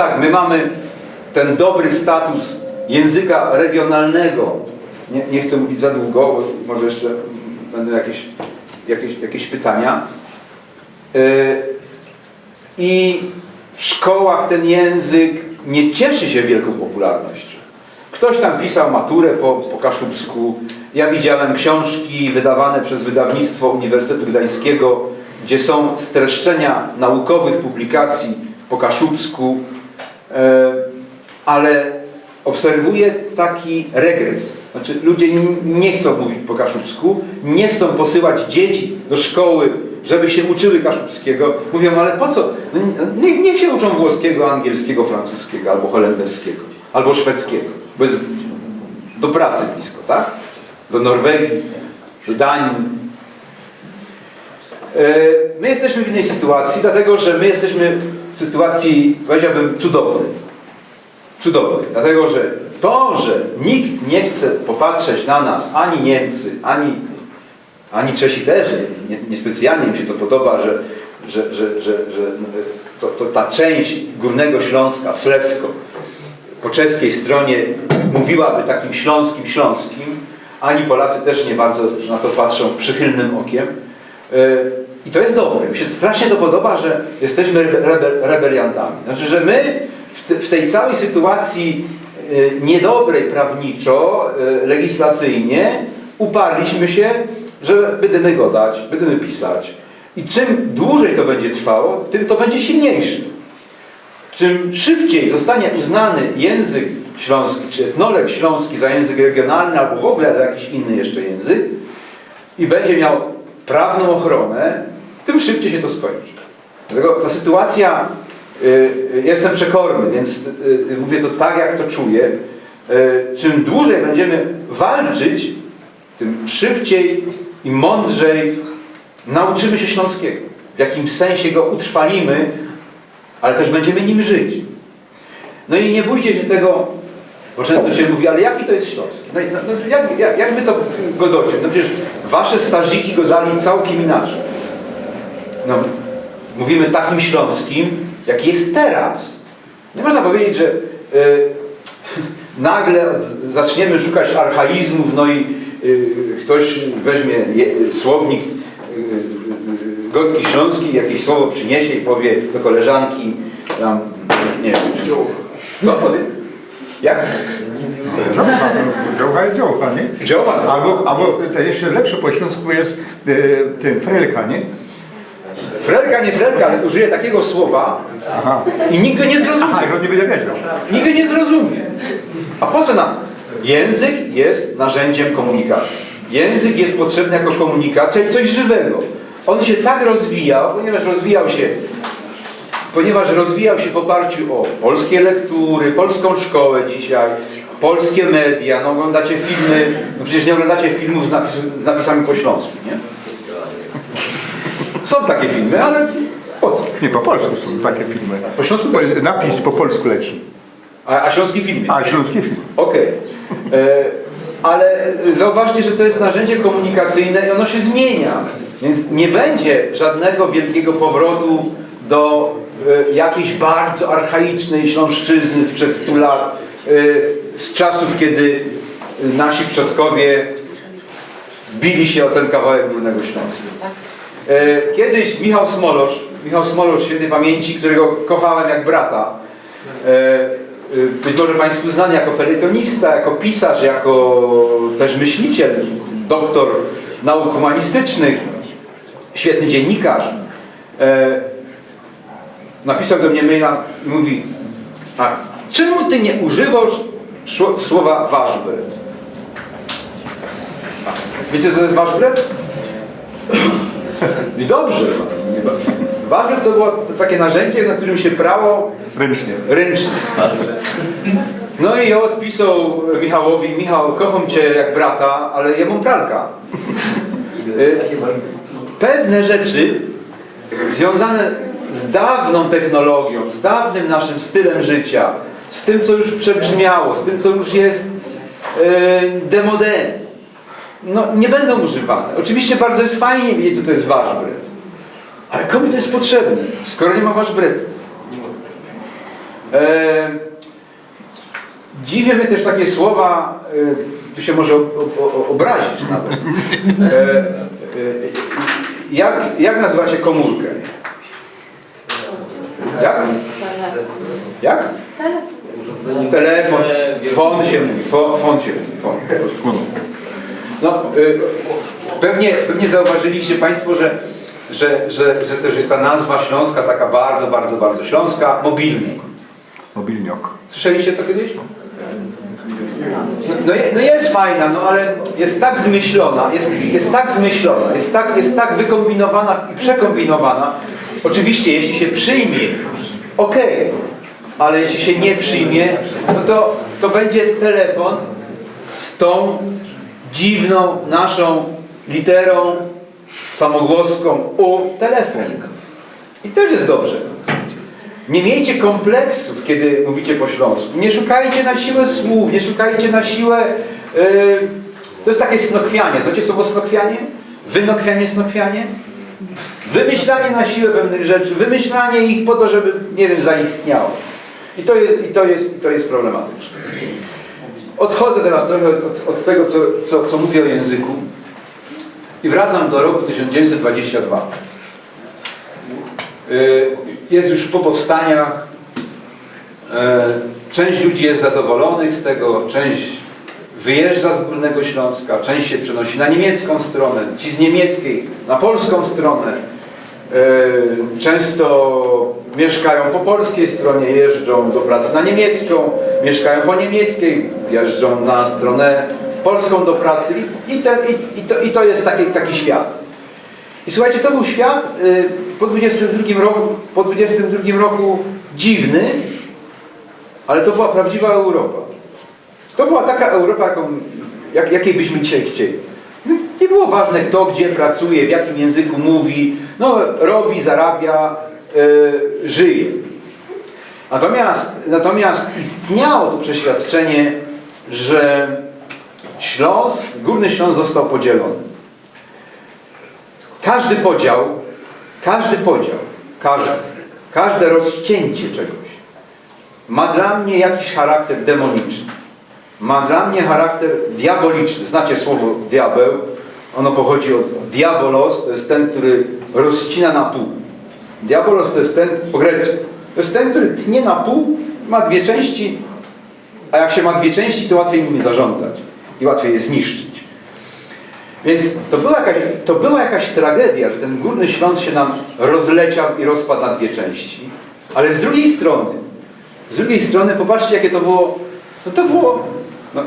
Tak, my mamy ten dobry status języka regionalnego. Nie chcę mówić za długo, bo może jeszcze będą jakieś pytania. I w szkołach ten język nie cieszy się wielką popularnością. Ktoś tam pisał maturę po kaszubsku. Ja widziałem książki wydawane przez wydawnictwo Uniwersytetu Gdańskiego, gdzie są streszczenia naukowych publikacji po kaszubsku, ale obserwuję taki regres. Znaczy, ludzie nie chcą mówić po kaszubsku, nie chcą posyłać dzieci do szkoły, żeby się uczyły kaszubskiego. Mówią, ale po co? Niech się uczą włoskiego, angielskiego, francuskiego, albo holenderskiego, albo szwedzkiego. Bo jest do pracy blisko, tak? Do Norwegii, do Danii. My jesteśmy w innej sytuacji, dlatego że my jesteśmy w sytuacji, powiedziałbym, cudownej. Cudownej. Dlatego, że to, że nikt nie chce popatrzeć na nas, ani Niemcy, ani Czesi też, niespecjalnie im się to podoba, że ta część Górnego Śląska, Slesko, po czeskiej stronie mówiłaby takim śląskim, ani Polacy też nie bardzo na to patrzą przychylnym okiem. I to jest dobre. Mi się strasznie to podoba, że jesteśmy rebeliantami. Znaczy, że my w tej całej sytuacji niedobrej prawniczo, legislacyjnie uparliśmy się, że będziemy gadać, będziemy pisać. I czym dłużej to będzie trwało, tym to będzie silniejszy. Czym szybciej zostanie uznany język śląski, czy etnolog śląski za język regionalny, albo w ogóle za jakiś inny jeszcze język i będzie miał prawną ochronę, tym szybciej się to skończy. Dlatego ta sytuacja, jestem przekorny, więc mówię to tak, jak to czuję. Czym dłużej będziemy walczyć, tym szybciej i mądrzej nauczymy się śląskiego. W jakimś sensie go utrwalimy, ale też będziemy nim żyć. No i nie bójcie się tego, bo często się mówi, ale jaki to jest śląski? No, jak wy to godocie? No przecież wasze starziki godali całkiem inaczej. No, mówimy takim śląskim, jaki jest teraz. Nie można powiedzieć, że nagle zaczniemy szukać archaizmów, no i ktoś weźmie słownik Gotki Śląskiej, jakieś słowo przyniesie i powie do koleżanki, tam, nie wiem, co powie? Jak? Działka jest działka, nie? Działka. Albo to jeszcze lepsze po śląsku jest ten frelka, nie? Frelka, nie frelka, ale użyje takiego słowa. Aha. I nikt go nie zrozumie. Aha, że nie będzie wiedział. Nikt go nie zrozumie. A po co nam? Język jest narzędziem komunikacji. Język jest potrzebny jako komunikacja i coś żywego. On się tak rozwijał, ponieważ rozwijał się w oparciu o polskie lektury, polską szkołę dzisiaj, polskie media. No oglądacie filmy, no przecież nie oglądacie filmów z napisami po śląsku, nie? Są takie filmy, ale po co? Nie, po polsku są takie filmy. Po śląsku napis po polsku leci. A śląski film? A, śląski film. Okej. Ale zauważcie, że to jest narzędzie komunikacyjne i ono się zmienia. Więc nie będzie żadnego wielkiego powrotu do jakiejś bardzo archaicznej śląszczyzny sprzed 100 lat, z czasów, kiedy nasi przodkowie bili się o ten kawałek Górnego Śląska. Kiedyś Michał Smolosz świętej pamięci, którego kochałem jak brata, być może Państwu znany jako felietonista, jako pisarz, jako też myśliciel, doktor nauk humanistycznych, świetny dziennikarz, napisał do mnie maila i mówi: a czemu ty nie używasz słowa waszbret? Wiecie, co to jest waszbret? I dobrze. Waszbret to było takie narzędzie, na którym się prało ręcznie. No i ja odpisał Michałowi: Michał, kocham cię jak brata, ale ja mam pralka. Pewne rzeczy związane z dawną technologią, z dawnym naszym stylem życia, z tym, co już przebrzmiało, z tym, co już jest demodé, no nie będą używane. Oczywiście bardzo jest fajnie wiedzieć, co to jest waszbret. Ale komu to jest potrzebne, skoro nie ma waszbretu? Dziwią mnie też takie słowa, tu się może obrazić nawet. Jak nazywacie komórkę? Jak? Jak? Telefon. Fon się mówi. Fon się mówi. Fon. No, pewnie zauważyliście Państwo, że też jest ta nazwa śląska, taka bardzo, bardzo, bardzo śląska, mobilnik. Mobilniok. Słyszeliście to kiedyś? No jest fajna, no ale jest tak zmyślona, jest tak zmyślona, jest tak wykombinowana i przekombinowana. Oczywiście, jeśli się przyjmie, okej, ale jeśli się nie przyjmie, no to będzie telefon z tą dziwną naszą literą samogłoską U, telefon. I też jest dobrze. Nie miejcie kompleksów, kiedy mówicie po śląsku. Nie szukajcie na siłę słów, nie szukajcie na siłę... to jest takie snokwianie. Znacie słowo snokwianie? Wynokwianie, snokwianie? Wymyślanie na siłę pewnych rzeczy, wymyślanie ich po to, żeby, nie wiem, zaistniało. I to jest problematyczne. Odchodzę teraz trochę od tego, co mówię o języku i wracam do roku 1922. Jest już po powstaniach, część ludzi jest zadowolonych z tego, część wyjeżdża z Górnego Śląska, część się przenosi na niemiecką stronę, ci z niemieckiej na polską stronę. Często mieszkają po polskiej stronie, jeżdżą do pracy na niemiecką, mieszkają po niemieckiej, jeżdżą na stronę polską do pracy i to jest taki świat. I słuchajcie, to był świat po 22 roku dziwny, ale to była prawdziwa Europa. To była taka Europa, jakiej byśmy dzisiaj chcieli. Nie było ważne, kto gdzie pracuje, w jakim języku mówi, no robi, zarabia, żyje. Natomiast istniało to przeświadczenie, że Górny Śląsk został podzielony. Każde rozcięcie czegoś ma dla mnie jakiś charakter demoniczny. Ma dla mnie charakter diaboliczny. Znacie słowo diabeł? Ono pochodzi od diabolos, to jest ten, który rozcina na pół. Diabolos to jest ten, po grecku, to jest ten, który tnie na pół, ma dwie części, a jak się ma dwie części, to łatwiej nimi zarządzać i łatwiej je zniszczyć. Więc to była jakaś tragedia, że ten Górny Śląsk się nam rozleciał i rozpadł na dwie części. Ale z drugiej strony popatrzcie, jakie to było.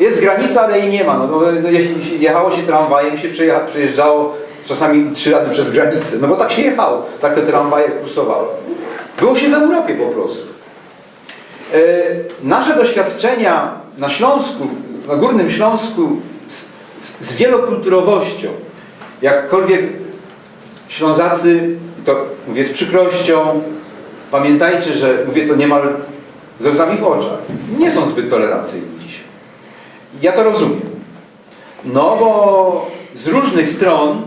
Jest granica, ale jej nie ma. Jeśli jechało się tramwajem, się przejeżdżało czasami 3 razy przez granicę. No bo tak się jechało, tak te tramwaje kursowały. Było się w Europie po prostu. Nasze doświadczenia na Śląsku, na Górnym Śląsku z wielokulturowością, jakkolwiek Ślązacy, to mówię z przykrością, pamiętajcie, że mówię to niemal ze łzami w oczach, nie są zbyt tolerancyjni dzisiaj. Ja to rozumiem. No bo z różnych stron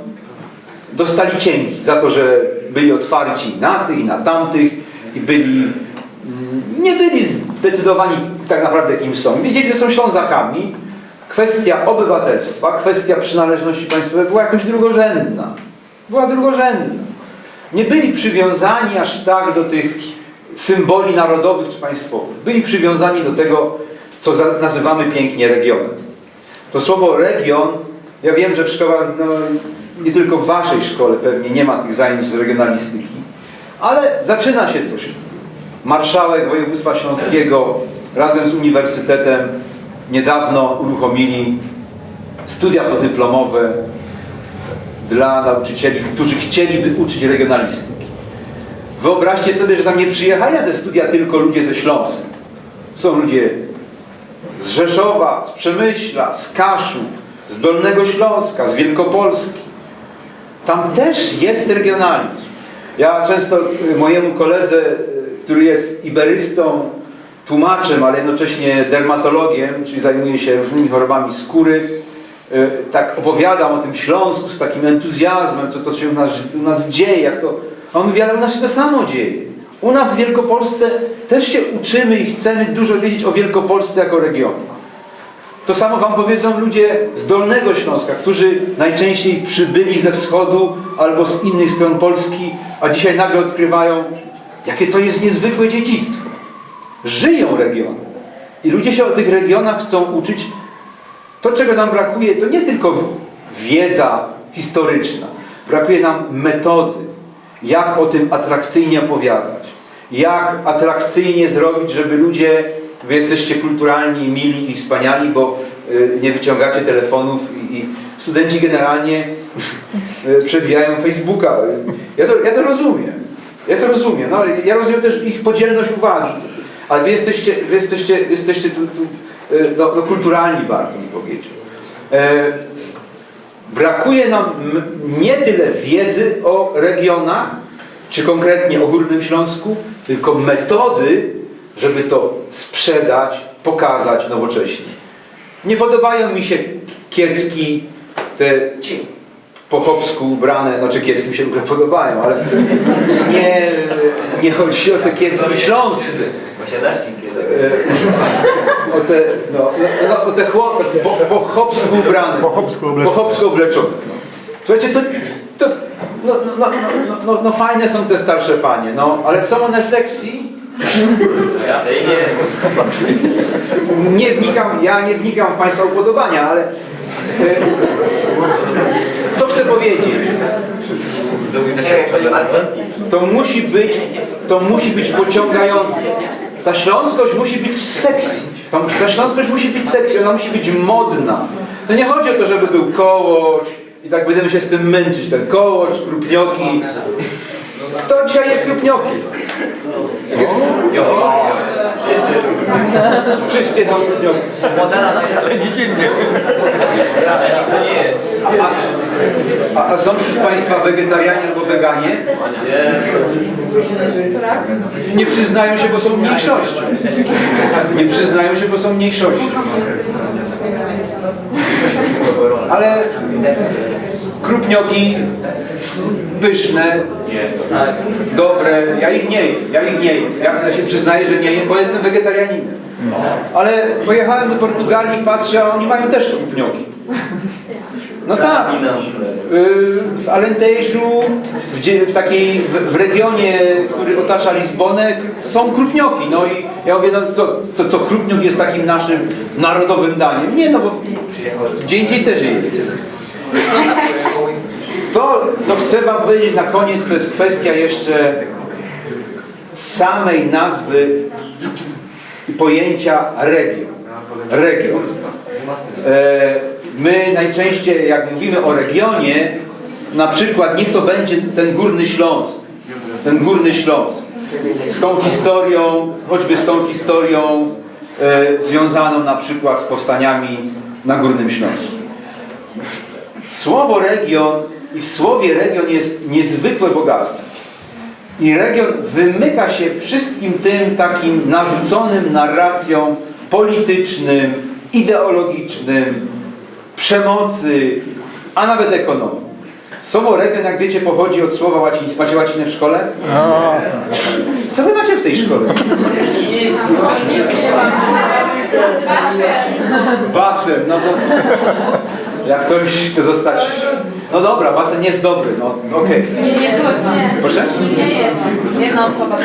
dostali cienki za to, że byli otwarci na tych i na tamtych i nie byli zdecydowani tak naprawdę kim są. Wiedzieli, że są Ślązakami. Kwestia obywatelstwa, kwestia przynależności państwowej była jakoś drugorzędna. Nie byli przywiązani aż tak do tych symboli narodowych czy państwowych. Byli przywiązani do tego, co nazywamy pięknie regionem. To słowo region, ja wiem, że w szkołach, nie tylko w waszej szkole pewnie nie ma tych zajęć z regionalistyki, ale zaczyna się coś. Marszałek województwa śląskiego razem z uniwersytetem niedawno uruchomili studia podyplomowe dla nauczycieli, którzy chcieliby uczyć regionalistyki. Wyobraźcie sobie, że tam nie przyjechali na te studia tylko ludzie ze Śląska. Są ludzie z Rzeszowa, z Przemyśla, z Kaszub, z Dolnego Śląska, z Wielkopolski. Tam też jest regionalizm. Ja często mojemu koledze, który jest iberystą, tłumaczem, ale jednocześnie dermatologiem, czyli zajmuje się różnymi chorobami skóry, tak opowiadam o tym Śląsku z takim entuzjazmem, co to się u nas dzieje, jak to... A on mówi, ale u nas się to samo dzieje. U nas w Wielkopolsce też się uczymy i chcemy dużo wiedzieć o Wielkopolsce jako regionie. To samo wam powiedzą ludzie z Dolnego Śląska, którzy najczęściej przybyli ze wschodu albo z innych stron Polski, a dzisiaj nagle odkrywają, jakie to jest niezwykłe dziedzictwo. Żyją regiony. I ludzie się o tych regionach chcą uczyć. To, czego nam brakuje, to nie tylko wiedza historyczna. Brakuje nam metody, jak o tym atrakcyjnie opowiadać. Jak atrakcyjnie zrobić, żeby ludzie, wy jesteście kulturalni, mili i wspaniali, bo nie wyciągacie telefonów i studenci generalnie przewijają Facebooka. Ja to rozumiem. No, ja rozumiem też ich podzielność uwagi. Ale wy jesteście tu kulturalni, bardzo mi powiedział. Brakuje nam nie tyle wiedzy o regionach, czy konkretnie o Górnym Śląsku, tylko metody, żeby to sprzedać, pokazać nowocześnie. Nie podobają mi się kiecki, te po chłopsku ubrane, znaczy kiecki mi się podobają, ale nie chodzi o te kiecki śląskie. O te po chłopsku ubrane. Po chłopsku obleczone. Słuchajcie, no fajne są te starsze panie, no, ale są one sexy? Ja nie wnikam w państwa upodobania, ale co chcę powiedzieć? To musi być pociągające. Ta śląskość musi być sexy. Ta śląskość musi być sexy, ona musi być modna. To nie chodzi o to, żeby był kołosz i tak będziemy się z tym męczyć. Ten kołosz, krupnioki. Kto dzisiaj je krupnioki? Wszyscy jedzą krupnioki. Ale nic innego. A są wśród państwa wegetarianie albo weganie? Nie przyznają się, bo są mniejszością. Nie przyznają się, bo są mniejszością. Ale krupnioki pyszne, dobre, ja ich nie jem. Ja się przyznaję, że nie jem, bo jestem wegetarianinem. Ale pojechałem do Portugalii i patrzę, a oni mają też krupnioki. No tak, w Alenteju, w regionie, który otacza Lizbonę, są krupnioki. No i ja mówię, no to co, krupniok jest takim naszym narodowym daniem? Nie, no bo gdzie indziej też jest. To, co chcę wam powiedzieć na koniec, to jest kwestia jeszcze samej nazwy i pojęcia region. My najczęściej, jak mówimy o regionie, na przykład niech to będzie ten Górny Śląsk, z tą historią, choćby z tą historią związaną na przykład z powstaniami na Górnym Śląsku. Słowo region i w słowie region jest niezwykłe bogactwo. I region wymyka się wszystkim tym takim narzuconym narracjom politycznym, ideologicznym, przemocy, a nawet ekonomii. Słowo region, jak wiecie, pochodzi od słowa łacińskiego. Macie łacinę w szkole? Co wy macie w tej szkole? Basen, no to jak ktoś chce zostać... No dobra, basen jest dobry, no okej. Nie. Proszę? Nie jest. Jedna osoba.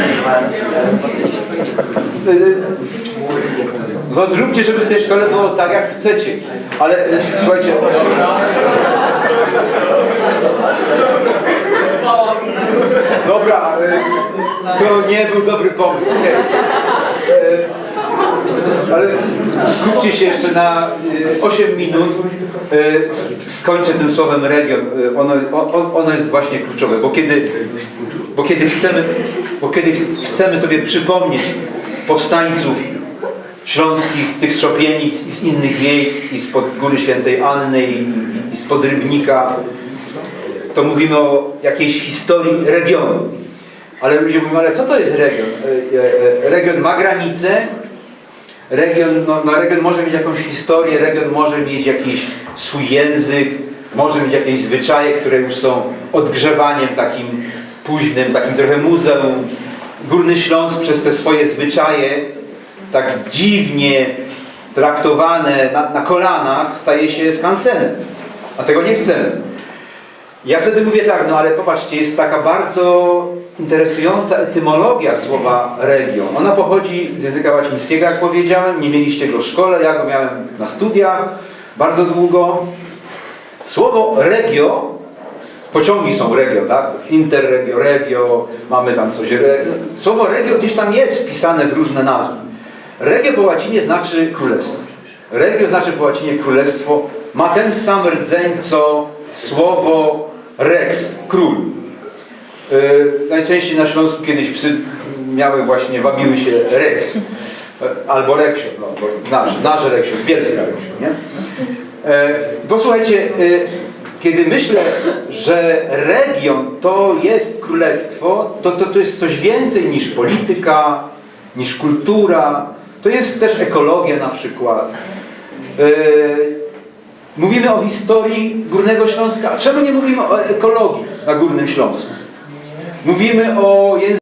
No zróbcie, żeby w tej szkole było tak, jak chcecie. Ale słuchajcie... Dobra, to nie był dobry pomysł. Ale skupcie się jeszcze na 8 minut. Skończę tym słowem region. Ono jest właśnie kluczowe, bo kiedy chcemy sobie przypomnieć powstańców śląskich, tych z Szopienic i z innych miejsc, i spod Góry Świętej Anny, i spod Rybnika, to mówimy o jakiejś historii regionu. Ale ludzie mówią, ale co to jest region? Region ma granice, region może mieć jakąś historię, region może mieć jakiś swój język, może mieć jakieś zwyczaje, które już są odgrzewaniem takim późnym, takim trochę muzeum Górny Śląsk przez te swoje zwyczaje tak dziwnie traktowane na kolanach staje się skansenem. A tego nie chcemy. Ja wtedy mówię tak, no ale popatrzcie, jest taka bardzo interesująca etymologia słowa region. Ona pochodzi z języka łacińskiego, jak powiedziałem. Nie mieliście go w szkole, ja go miałem na studiach bardzo długo. Słowo regio, pociągi są regio, tak? Interregio, regio, mamy tam coś. Słowo regio gdzieś tam jest wpisane w różne nazwy. Regio po łacinie znaczy królestwo. Regio znaczy po łacinie królestwo. Ma ten sam rdzeń, co słowo rex, król. Najczęściej na Śląsku kiedyś psy wabiły się rex. Albo reksio, no, bo nasz reksio, z Bielska reksio, nie? Posłuchajcie, kiedy myślę, że region to jest królestwo, to jest coś więcej niż polityka, niż kultura, to jest też ekologia na przykład. Mówimy o historii Górnego Śląska, a czemu nie mówimy o ekologii na Górnym Śląsku? Mówimy o języku.